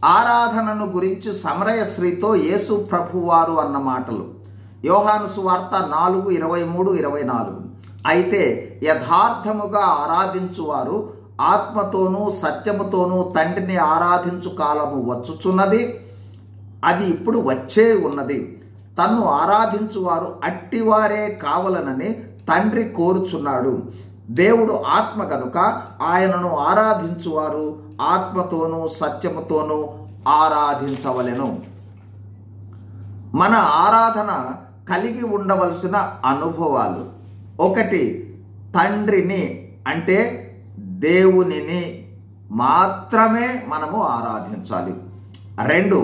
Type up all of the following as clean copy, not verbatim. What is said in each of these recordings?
ఆరాధనను గురించి సమరయ స్త్రీతో యేసు ప్రభువారు అన్న మాటలు. యోహాను సువార్త 4:23-24. అయితే యథార్థముగా ఆరాధించువారు ఆత్మతోనూ సత్యముతోనూ తండ్రిని ఆరాధించు కాలము వచ్చుచున్నది, అది ఇప్పుడు వచ్చే ఉన్నది. తన్ను ఆరాధించువారు అట్టివారే కావలనని తండ్రి కోరుచున్నాడు. దేవుడు ఆత్మ కనుక ఆయనను ఆరాధించువారు ఆత్మతోనూ సత్యముతోనూ ఆరాధించవలెను. మన ఆరాధన కలిగి ఉండవలసిన అనుభవాలు: 1, తండ్రిని అంటే దేవునిని మాత్రమే మనము ఆరాధించాలి. 2,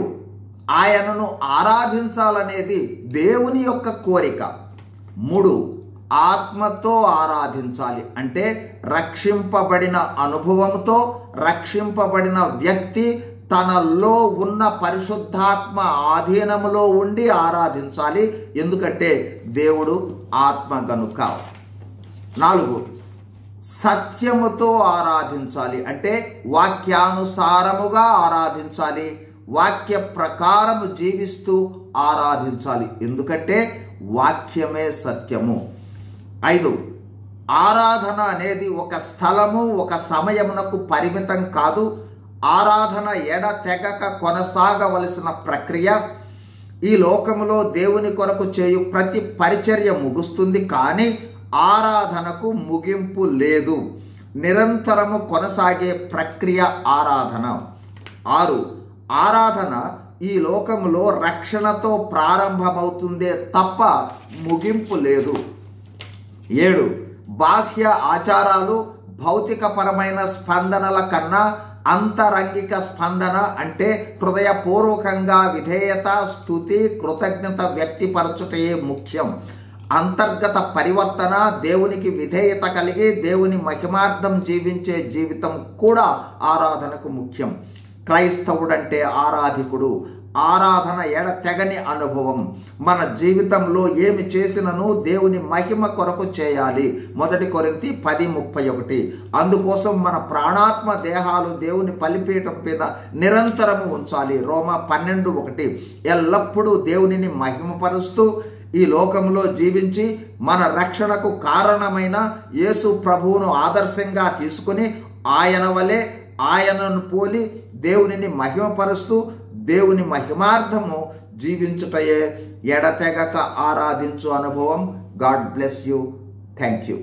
ఆయనను ఆరాధించాలనేది దేవుని యొక్క కోరిక. 3, ఆత్మతో ఆరాధించాలి అంటే రక్షింపబడిన అనుభవంతో రక్షింపబడిన వ్యక్తి తనలో ఉన్న పరిశుద్ధాత్మ ఆధీనములో ఉండి ఆరాధించాలి, ఎందుకంటే దేవుడు ఆత్మ గనుక. 4, సత్యముతో ఆరాధించాలి అంటే వాక్యానుసారముగా ఆరాధించాలి, వాక్య ప్రకారము జీవిస్తూ ఆరాధించాలి, ఎందుకంటే వాక్యమే సత్యము. 5, ఆరాధన అనేది ఒక స్థలము ఒక సమయమునకు పరిమితం కాదు. ఆరాధన ఎడతెగక కొనసాగవలసిన ప్రక్రియ. ఈ లోకములో దేవుని కొరకు చేయు ప్రతి పరిచర్య ముగుస్తుంది, కానీ ఆరాధనకు ముగింపు లేదు. నిరంతరము కొనసాగే ప్రక్రియ ఆరాధన. 6, ఆరాధన ఈ లోకములో రక్షణతో ప్రారంభమవుతుందే తప్ప ముగింపు లేదు. 7, బాహ్య ఆచారాలు భౌతికపరమైన స్పందనల కన్నా అంతరంగిక స్పందన అంటే హృదయపూర్వకంగా విధేయత, స్తుతి, కృతజ్ఞత వ్యక్తిపరచుటయే ముఖ్యం. అంతర్గత పరివర్తన, దేవునికి విధేయత కలిగి దేవుని మహిమార్థం జీవించే జీవితం కూడా ఆరాధనకు ముఖ్యం. క్రైస్తవుడంటే ఆరాధికుడు. ఆరాధన ఎడతెగని అనుభవం. మన జీవితంలో ఏమి చేసినను దేవుని మహిమ కొరకు చేయాలి. 1 కొరింథీ 10:31. అందుకోసం మన ప్రాణాత్మ దేహాలు దేవుని బలిపీఠం మీద నిరంతరము ఉంచాలి. రోమా 12:1. ఎల్లప్పుడూ దేవునిని మహిమపరుస్తూ ఈ లోకంలో జీవించి మన రక్షణకు కారణమైన యేసు ప్రభువును ఆదర్శంగా తీసుకుని ఆయన వలె ఆయనను పోలి దేవునిని మహిమపరుస్తూ దేవుని మహిమార్థము జీవించుటయే ఎడతెగక ఆరాధించు అనుభవం. God bless you. Thank you.